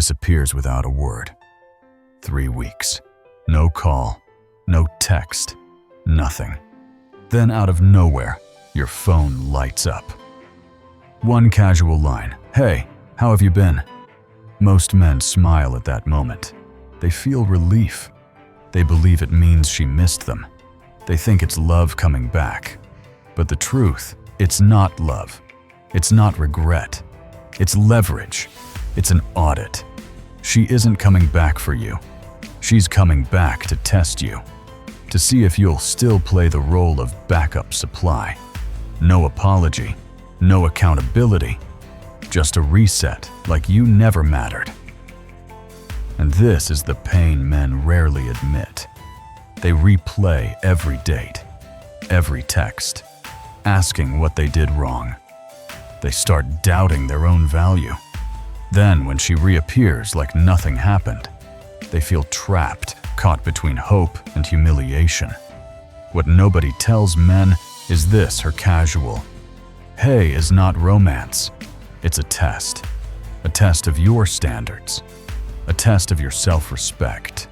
disappears without a word. 3 weeks. No call, no text, nothing. Then out of nowhere, your phone lights up. One casual line, "Hey, how have you been?" Most men smile at that moment. They feel relief. They believe it means she missed them. They think it's love coming back. But the truth, it's not love. It's not regret. It's leverage. It's an audit. She isn't coming back for you. She's coming back to test you, to see if you'll still play the role of backup supply. No apology, no accountability, just a reset like you never mattered. And this is the pain men rarely admit. They replay every date, every text, asking what they did wrong. They start doubting their own value. Then, when she reappears like nothing happened, they feel trapped, caught between hope and humiliation. What nobody tells men is this: her casual "hey" is not romance. It's a test of your standards, a test of your self-respect.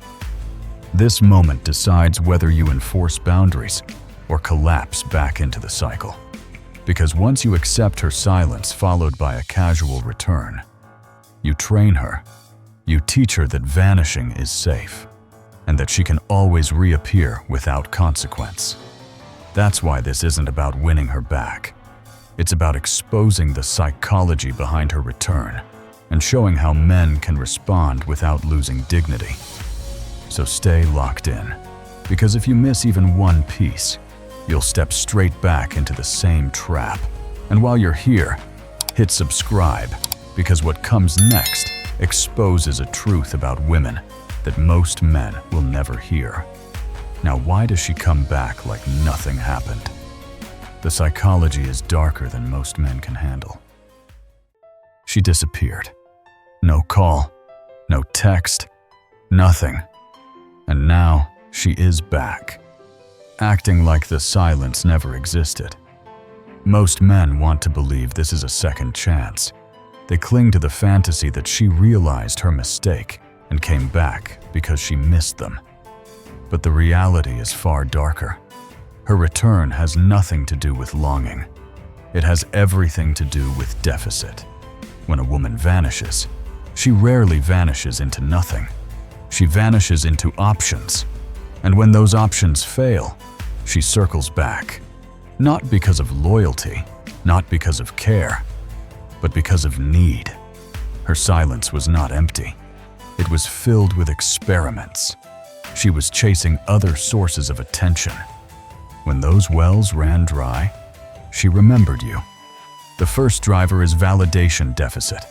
This moment decides whether you enforce boundaries or collapse back into the cycle. Because once you accept her silence followed by a casual return, you train her. You teach her that vanishing is safe, and that she can always reappear without consequence. That's why this isn't about winning her back. It's about exposing the psychology behind her return and showing how men can respond without losing dignity. So stay locked in, because if you miss even one piece, you'll step straight back into the same trap. And while you're here, hit subscribe, because what comes next exposes a truth about women that most men will never hear. Now, why does she come back like nothing happened? The psychology is darker than most men can handle. She disappeared. No call, no text, nothing. And now she is back, acting like the silence never existed. Most men want to believe this is a second chance. They cling to the fantasy that she realized her mistake and came back because she missed them. But the reality is far darker. Her return has nothing to do with longing. It has everything to do with deficit. When a woman vanishes, she rarely vanishes into nothing. She vanishes into options. And when those options fail, she circles back. Not because of loyalty, not because of care, but because of need. Her silence was not empty. It was filled with experiments. She was chasing other sources of attention. When those wells ran dry, she remembered you. The first driver is validation deficit.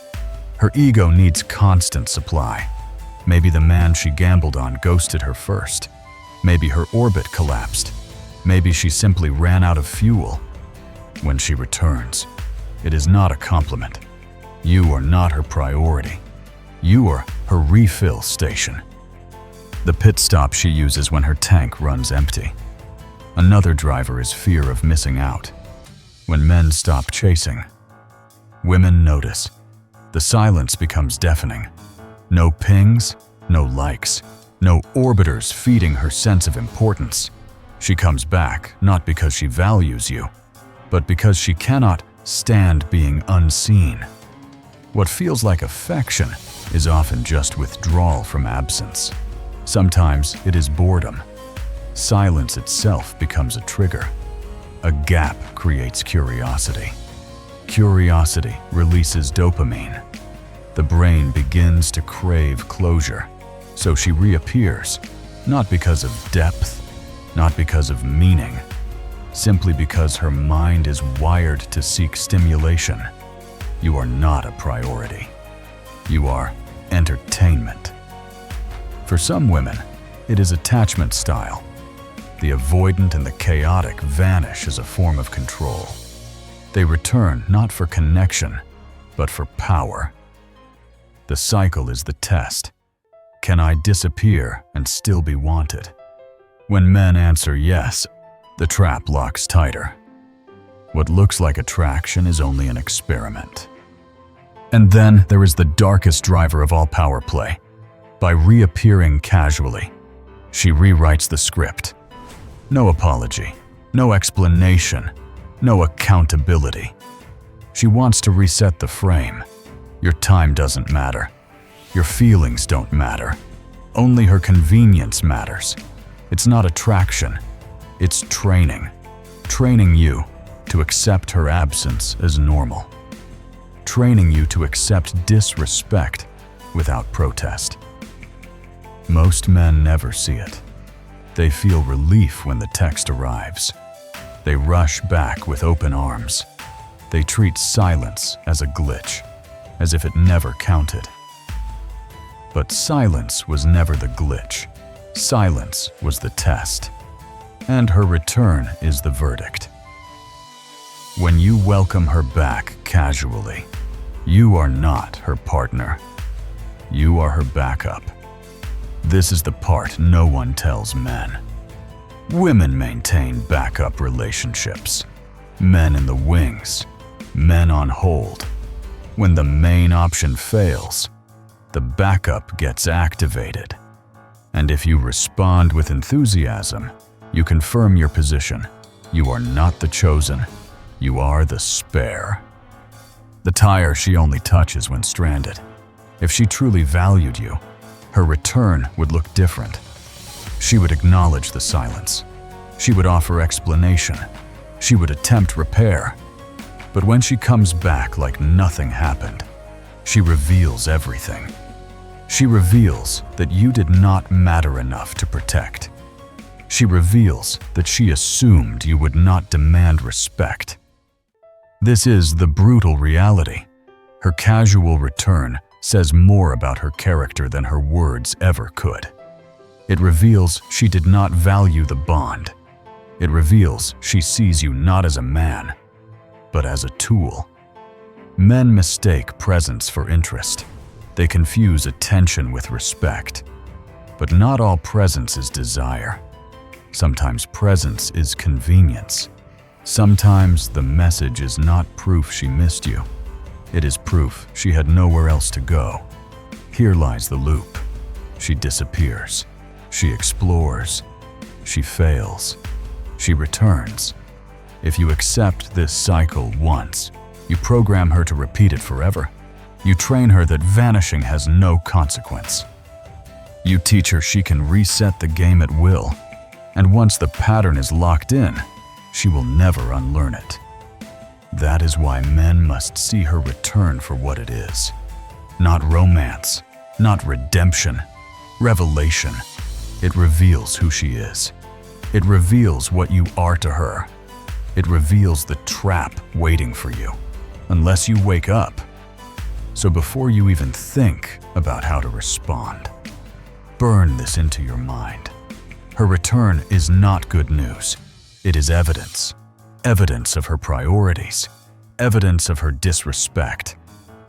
Her ego needs constant supply. Maybe the man she gambled on ghosted her first. Maybe her orbit collapsed. Maybe she simply ran out of fuel. When she returns, it is not a compliment. You are not her priority. You are her refill station. The pit stop she uses when her tank runs empty. Another driver is fear of missing out. When men stop chasing, women notice. The silence becomes deafening. No pings, no likes, no orbiters feeding her sense of importance. She comes back not because she values you, but because she cannot stand being unseen. What feels like affection is often just withdrawal from absence. Sometimes it is boredom. Silence itself becomes a trigger. A gap creates curiosity. Curiosity releases dopamine. The brain begins to crave closure. So she reappears, not because of depth, not because of meaning, simply because her mind is wired to seek stimulation. You are not a priority. You are entertainment. For some women, it is attachment style. The avoidant and the chaotic vanish as a form of control. They return not for connection, but for power. The cycle is the test. Can I disappear and still be wanted? When men answer yes, the trap locks tighter. What looks like attraction is only an experiment. And then there is the darkest driver of all power play. By reappearing casually, she rewrites the script. No apology, no explanation, no accountability. She wants to reset the frame. Your time doesn't matter. Your feelings don't matter. Only her convenience matters. It's not attraction. It's training. Training you to accept her absence as normal. Training you to accept disrespect without protest. Most men never see it. They feel relief when the text arrives. They rush back with open arms. They treat silence as a glitch, as if it never counted. But silence was never the glitch. Silence was the test. And her return is the verdict. When you welcome her back casually, you are not her partner. You are her backup. This is the part no one tells men. Women maintain backup relationships. Men in the wings. Men on hold. When the main option fails, the backup gets activated. And if you respond with enthusiasm, you confirm your position. You are not the chosen. You are the spare. The tire she only touches when stranded. If she truly valued you, her return would look different. She would acknowledge the silence. She would offer explanation. She would attempt repair. But when she comes back like nothing happened, she reveals everything. She reveals that you did not matter enough to protect. She reveals that she assumed you would not demand respect. This is the brutal reality. Her casual return says more about her character than her words ever could. It reveals she did not value the bond. It reveals she sees you not as a man, but as a tool. Men mistake presence for interest. They confuse attention with respect. But not all presence is desire. Sometimes presence is convenience. Sometimes the message is not proof she missed you. It is proof she had nowhere else to go. Here lies the loop. She disappears. She explores. She fails. She returns. If you accept this cycle once, you program her to repeat it forever. You train her that vanishing has no consequence. You teach her she can reset the game at will, and once the pattern is locked in, she will never unlearn it. That is why men must see her return for what it is. Not romance, not redemption, revelation. It reveals who she is. It reveals what you are to her. It reveals the trap waiting for you, unless you wake up. So before you even think about how to respond, burn this into your mind. Her return is not good news. It is evidence. Evidence of her priorities. Evidence of her disrespect.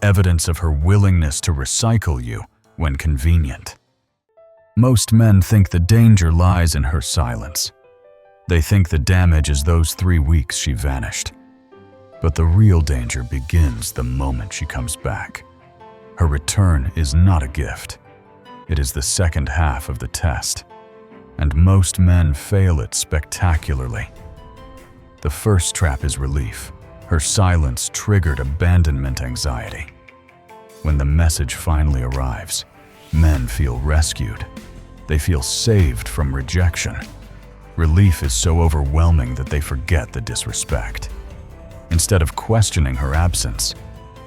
Evidence of her willingness to recycle you when convenient. Most men think the danger lies in her silence. They think the damage is those 3 weeks she vanished. But the real danger begins the moment she comes back. Her return is not a gift. It is the second half of the test. And most men fail it spectacularly. The first trap is relief. Her silence triggered abandonment anxiety. When the message finally arrives, men feel rescued. They feel saved from rejection. Relief is so overwhelming that they forget the disrespect. Instead of questioning her absence,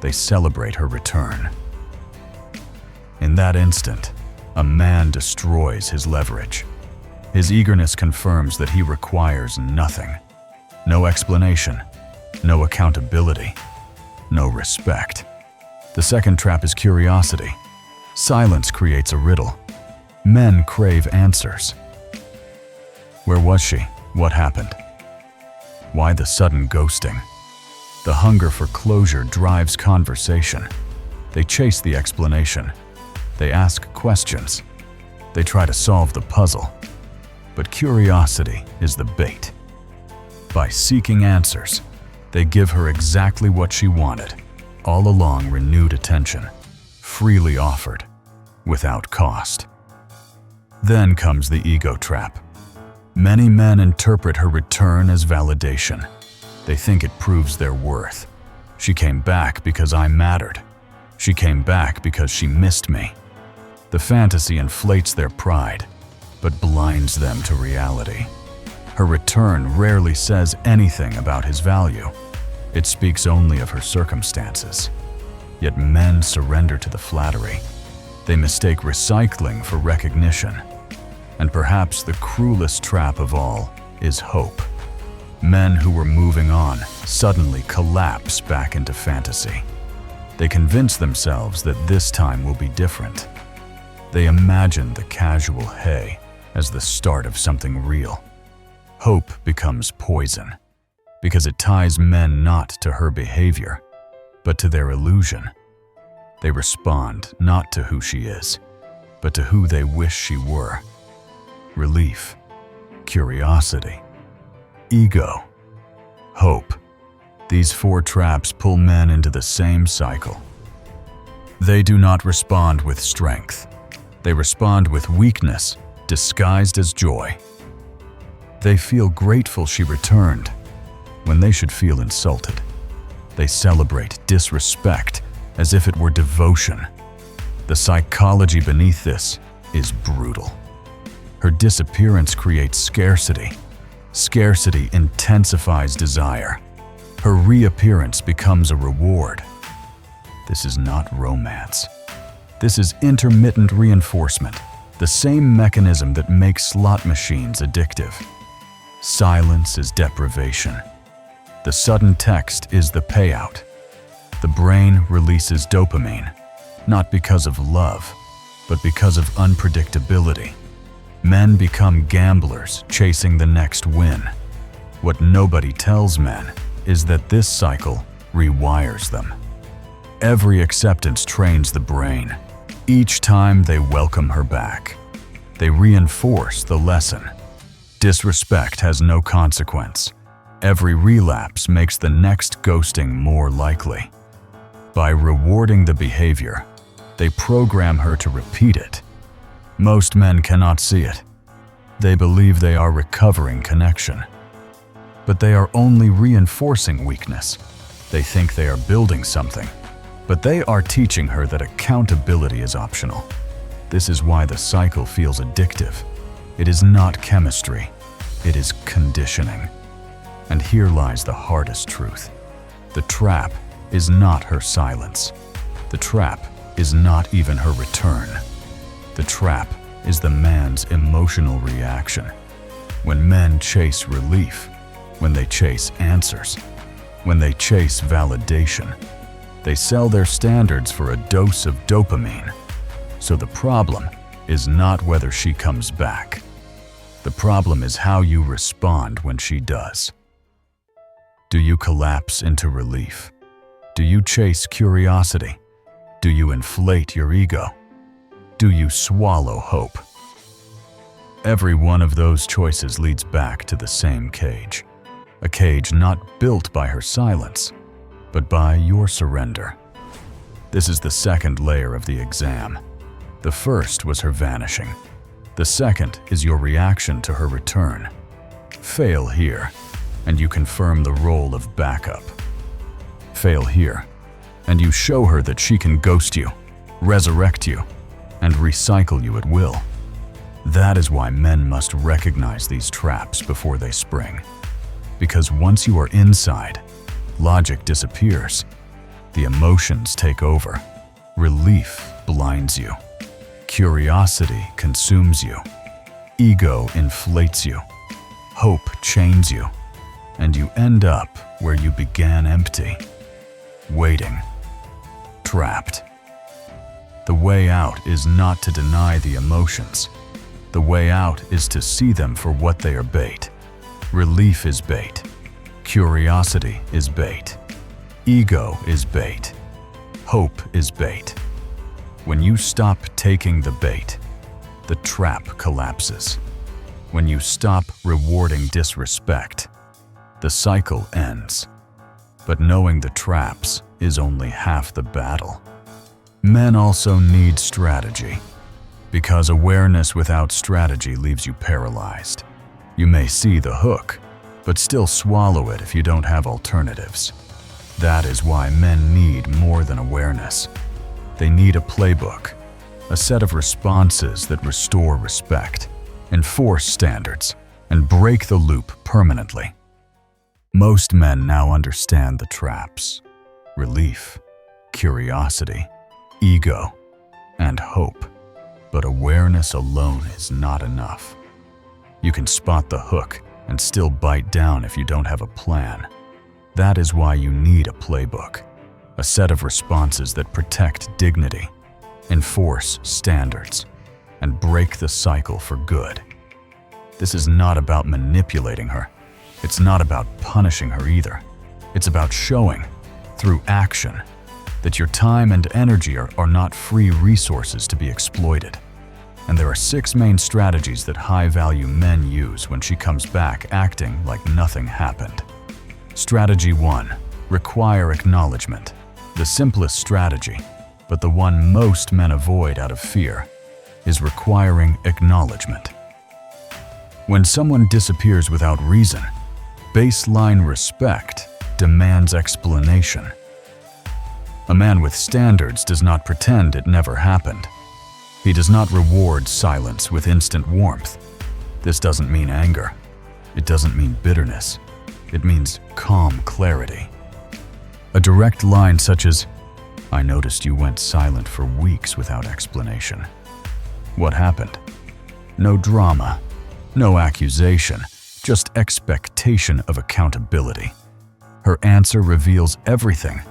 they celebrate her return. In that instant, a man destroys his leverage. His eagerness confirms that he requires nothing. No explanation, no accountability, no respect. The second trap is curiosity. Silence creates a riddle. Men crave answers. Where was she? What happened? Why the sudden ghosting? The hunger for closure drives conversation. They chase the explanation. They ask questions. They try to solve the puzzle. But curiosity is the bait. By seeking answers, they give her exactly what she wanted. all along renewed attention, freely offered, without cost. Then comes the ego trap. Many men interpret her return as validation. They think it proves their worth. She came back because I mattered. She came back because she missed me. The fantasy inflates their pride, but blinds them to reality. Her return rarely says anything about his value. It speaks only of her circumstances. Yet men surrender to the flattery. They mistake recycling for recognition. And perhaps the cruelest trap of all is hope. Men who were moving on suddenly collapse back into fantasy. They convince themselves that this time will be different. They imagine the casual hey as the start of something real. Hope becomes poison because it ties men not to her behavior, but to their illusion. They respond not to who she is, but to who they wish she were. Relief, curiosity, ego, hope. These four traps pull men into the same cycle. They do not respond with strength. They respond with weakness disguised as joy. They feel grateful she returned when they should feel insulted. They celebrate disrespect as if it were devotion. The psychology beneath this is brutal. Her disappearance creates scarcity. Scarcity intensifies desire. Her reappearance becomes a reward. This is not romance. This is intermittent reinforcement, the same mechanism that makes slot machines addictive. Silence is deprivation. The sudden text is the payout. The brain releases dopamine, not because of love, but because of unpredictability. Men become gamblers chasing the next win. What nobody tells men is that this cycle rewires them. Every acceptance trains the brain. Each time they welcome her back, they reinforce the lesson. Disrespect has no consequence. Every relapse makes the next ghosting more likely. By rewarding the behavior, they program her to repeat it. Most men cannot see it. They believe they are recovering connection. But they are only reinforcing weakness. They think they are building something, but they are teaching her that accountability is optional. This is why the cycle feels addictive. It is not chemistry, it is conditioning. And here lies the hardest truth. The trap is not her silence. The trap is not even her return. The trap is the man's emotional reaction. When men chase relief, when they chase answers, when they chase validation, they sell their standards for a dose of dopamine. So the problem is not whether she comes back. The problem is how you respond when she does. Do you collapse into relief? Do you chase curiosity? Do you inflate your ego? Do you swallow hope? Every one of those choices leads back to the same cage. A cage not built by her silence, but by your surrender. This is the second layer of the exam. The first was her vanishing. The second is your reaction to her return. Fail here, and you confirm the role of backup. Fail here, and you show her that she can ghost you, resurrect you, and recycle you at will. That is why men must recognize these traps before they spring. Because once you are inside, logic disappears. The emotions take over. Relief blinds you. Curiosity consumes you. Ego inflates you. Hope chains you. And you end up where you began, empty. Waiting. Trapped. The way out is not to deny the emotions. The way out is to see them for what they are: bait. Relief is bait. Curiosity is bait. Ego is bait. Hope is bait. When you stop taking the bait, the trap collapses. When you stop rewarding disrespect, the cycle ends. But knowing the traps is only half the battle. Men also need strategy, because awareness without strategy leaves you paralyzed. You may see the hook, but still swallow it if you don't have alternatives. That is why men need more than awareness. They need a playbook, a set of responses that restore respect, enforce standards, and break the loop permanently. Most men now understand the traps: relief, curiosity, ego, and hope. But awareness alone is not enough. You can spot the hook and still bite down if you don't have a plan. That is why you need a playbook, a set of responses that protect dignity, enforce standards, and break the cycle for good. This is not about manipulating her. It's not about punishing her either. It's about showing, through action, that your time and energy are not free resources to be exploited. And there are 6 main strategies that high-value men use when she comes back acting like nothing happened. Strategy 1. Require acknowledgement. The simplest strategy, but the one most men avoid out of fear, is requiring acknowledgement. When someone disappears without reason, baseline respect demands explanation. A man with standards does not pretend it never happened. He does not reward silence with instant warmth. This doesn't mean anger. It doesn't mean bitterness. It means calm clarity. A direct line such as, "I noticed you went silent for weeks without explanation. What happened?" No drama, no accusation, just expectation of accountability. Her answer reveals everything.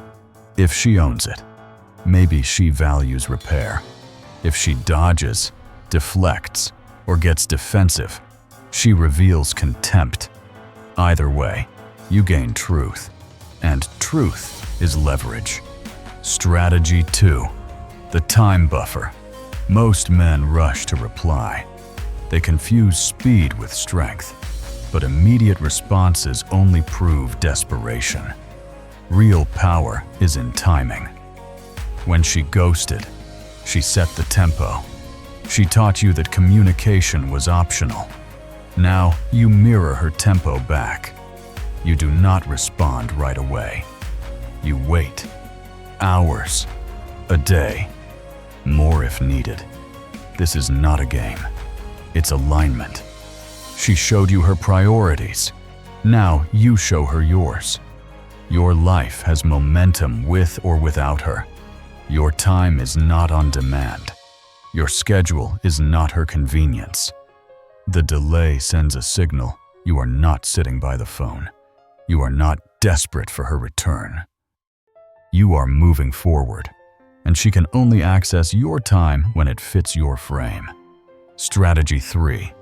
If she owns it, maybe she values repair. If she dodges, deflects, or gets defensive, she reveals contempt. Either way, you gain truth, and truth is leverage. Strategy 2. The time buffer. Most men rush to reply. They confuse speed with strength, but immediate responses only prove desperation. Real power is in timing. When she ghosted, she set the tempo. She taught you that communication was optional. Now you mirror her tempo back. You do not respond right away. You wait. Hours. A day. More if needed. This is not a game. It's alignment. She showed you her priorities. Now you show her yours. Your life has momentum with or without her. Your time is not on demand. Your schedule is not her convenience. The delay sends a signal you are not sitting by the phone. You are not desperate for her return. You are moving forward, and she can only access your time when it fits your frame. Strategy 3.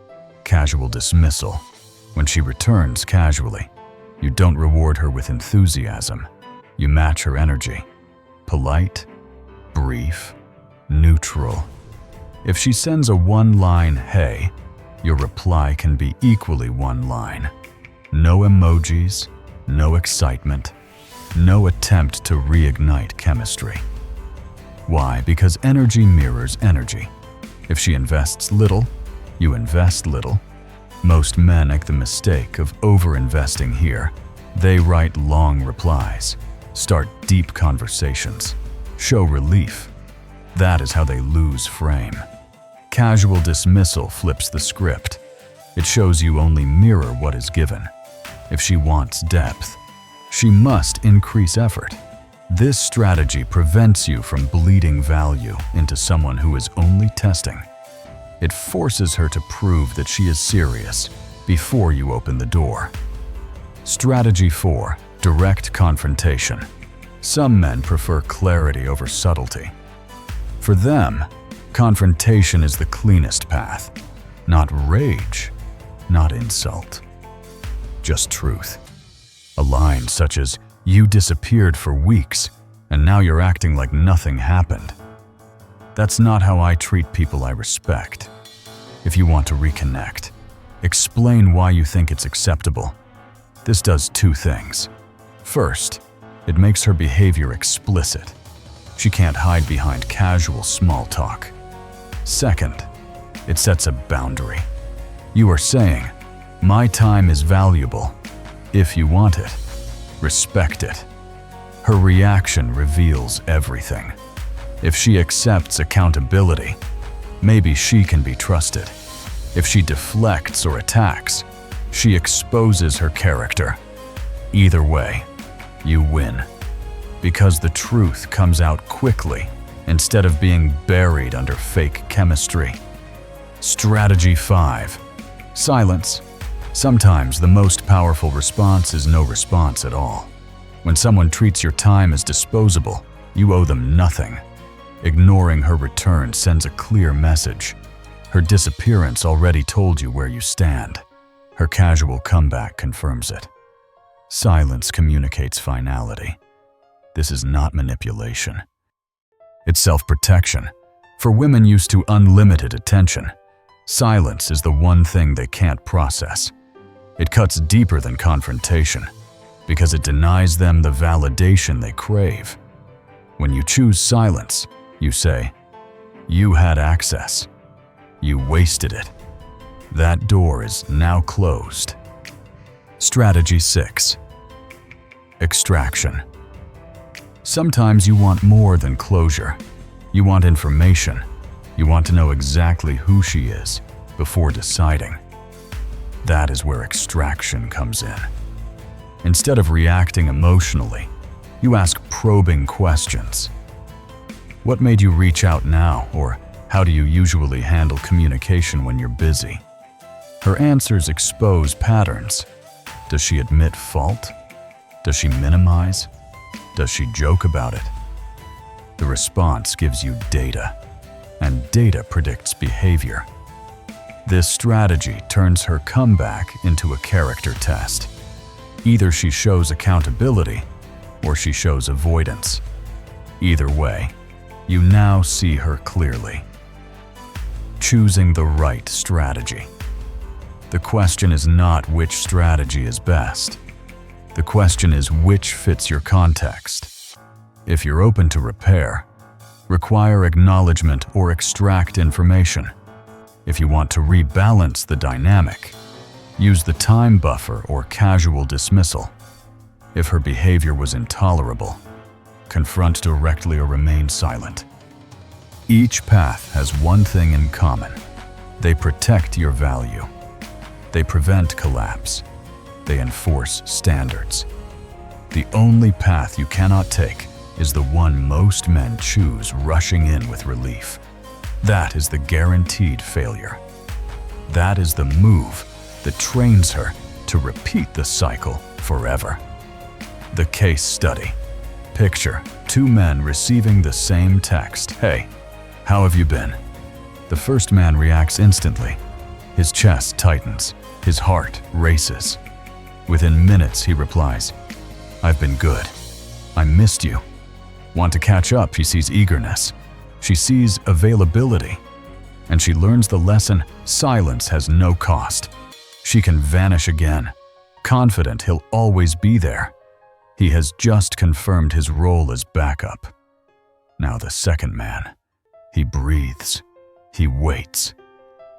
Casual dismissal. When she returns casually, you don't reward her with enthusiasm. You match her energy. Polite, brief, neutral. If she sends a one-line "hey," your reply can be equally one line. No emojis, no excitement, no attempt to reignite chemistry. Why? Because energy mirrors energy. If she invests little, you invest little. Most men make the mistake of over-investing here. They write long replies, start deep conversations, show relief. That is how they lose frame. Casual dismissal flips the script. It shows you only mirror what is given. If she wants depth, she must increase effort. This strategy prevents you from bleeding value into someone who is only testing. It forces her to prove that she is serious before you open the door. Strategy 4. Direct confrontation. Some men prefer clarity over subtlety. For them, confrontation is the cleanest path. Not rage, not insult. Just truth. A line such as, "You disappeared for weeks, and now you're acting like nothing happened." That's not how I treat people I respect. If you want to reconnect, explain why you think it's acceptable. This does 2 things. First, It makes her behavior explicit. She can't hide behind casual small talk. Second, it sets a boundary. You are saying, "My time is valuable. If you want it, respect it." Her reaction reveals everything. If she accepts accountability, maybe she can be trusted. If she deflects or attacks, she exposes her character. Either way, you win. Because the truth comes out quickly instead of being buried under fake chemistry. Strategy 5. Silence. Sometimes the most powerful response is no response at all. When someone treats your time as disposable, you owe them nothing. Ignoring her return sends a clear message. Her disappearance already told you where you stand. Her casual comeback confirms it. Silence communicates finality. This is not manipulation. It's self-protection. For women used to unlimited attention, silence is the one thing they can't process. It cuts deeper than confrontation, because it denies them the validation they crave. When you choose silence, you say, "You had access. You wasted it. That door is now closed." Strategy 6. Extraction. Sometimes you want more than closure. You want information. You want to know exactly who she is before deciding. That is where extraction comes in. Instead of reacting emotionally, you ask probing questions. What made you reach out now? Or how do you usually handle communication when you're busy? Her answers expose patterns. Does she admit fault? Does she minimize? Does she joke about it? The response gives you data, and data predicts behavior. This strategy turns her comeback into a character test. Either she shows accountability, or she shows avoidance. Either way, you now see her clearly. Choosing the right strategy. The question is not which strategy is best. The question is which fits your context. If you're open to repair, require acknowledgement or extract information. If you want to rebalance the dynamic, use the time buffer or casual dismissal. If her behavior was intolerable, confront directly or remain silent. Each path has one thing in common. They protect your value. They prevent collapse. They enforce standards. The only path you cannot take is the one most men choose, rushing in with relief. That is the guaranteed failure. That is the move that trains her to repeat the cycle forever. The case study. Picture 2 men receiving the same text. "Hey, how have you been?" The first man reacts instantly. His chest tightens. His heart races. Within minutes, he replies, "I've been good. I missed you." Want to catch up? She sees eagerness. She sees availability. And she learns the lesson: silence has no cost. She can vanish again, confident he'll always be there. He has just confirmed his role as backup. Now the second man. He breathes. He waits.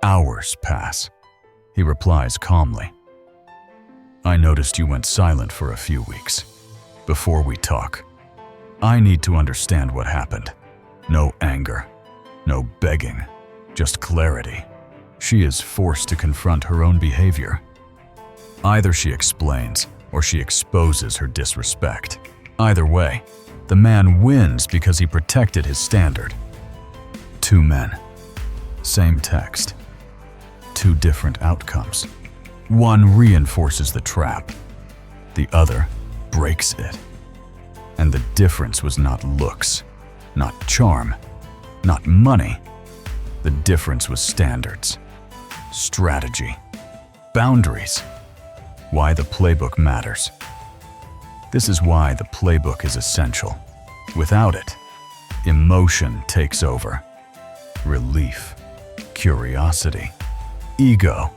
Hours pass. He replies calmly, "I noticed you went silent for a few weeks. Before we talk, I need to understand what happened." No anger, no begging, just clarity. She is forced to confront her own behavior. Either she explains or she exposes her disrespect. Either way, the man wins because he protected his standard. 2 men, same text, 2 different outcomes. One reinforces the trap, the other breaks it. And the difference was not looks, not charm, not money. The difference was standards, strategy, boundaries. Why the playbook matters. This is why the playbook is essential. Without it, emotion takes over. Relief, curiosity, ego,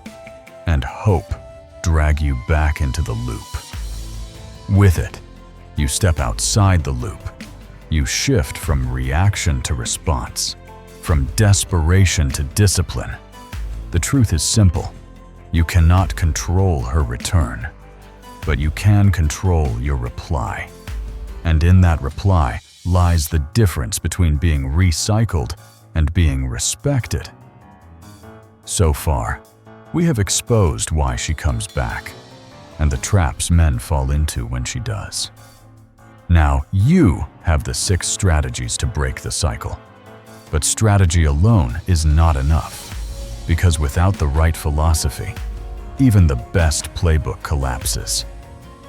and hope drag you back into the loop. With it, You step outside the loop. You shift from reaction to response, from desperation to discipline. The truth is simple. You cannot control her return, but you can control your reply. And in that reply lies the difference between being recycled and being respected. So far, we have exposed why she comes back, and the traps men fall into when she does. Now, you have the 6 strategies to break the cycle. But strategy alone is not enough, because without the right philosophy, even the best playbook collapses.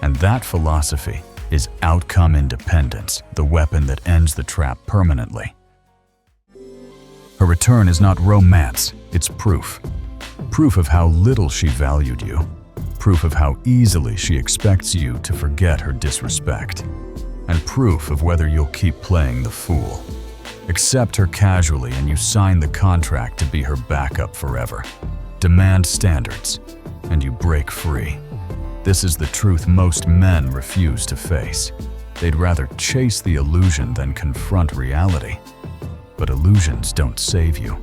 And that philosophy is outcome independence, the weapon that ends the trap permanently. Her return is not romance, it's proof. Proof of how little she valued you. Proof of how easily she expects you to forget her disrespect. And proof of whether you'll keep playing the fool. Accept her casually and you sign the contract to be her backup forever. Demand standards, and you break free. This is the truth most men refuse to face. They'd rather chase the illusion than confront reality. But illusions don't save you.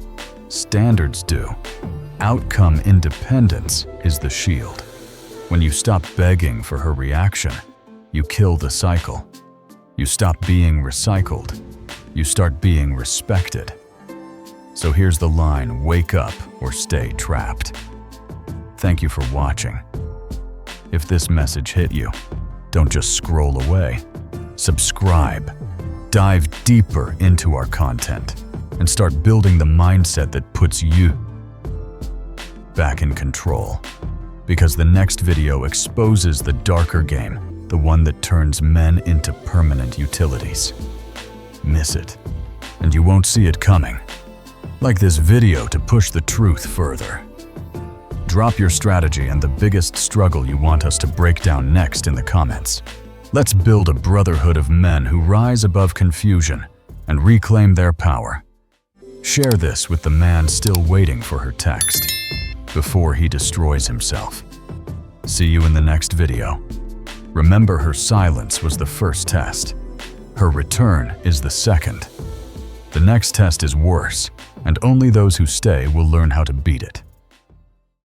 Standards do. Outcome independence is the shield. When you stop begging for her reaction, you kill the cycle. You stop being recycled. You start being respected. So here's the line: wake up or stay trapped. Thank you for watching. If this message hit you, don't just scroll away. Subscribe. Dive deeper into our content and start building the mindset that puts you back in control. Because the next video exposes the darker game, the one that turns men into permanent utilities. Miss it, and you won't see it coming. Like this video to push the truth further. Drop your strategy and the biggest struggle you want us to break down next in the comments. Let's build a brotherhood of men who rise above confusion and reclaim their power. Share this with the man still waiting for her text before he destroys himself. See you in the next video. Remember, her silence was the first test. Her return is the second. The next test is worse, and only those who stay will learn how to beat it.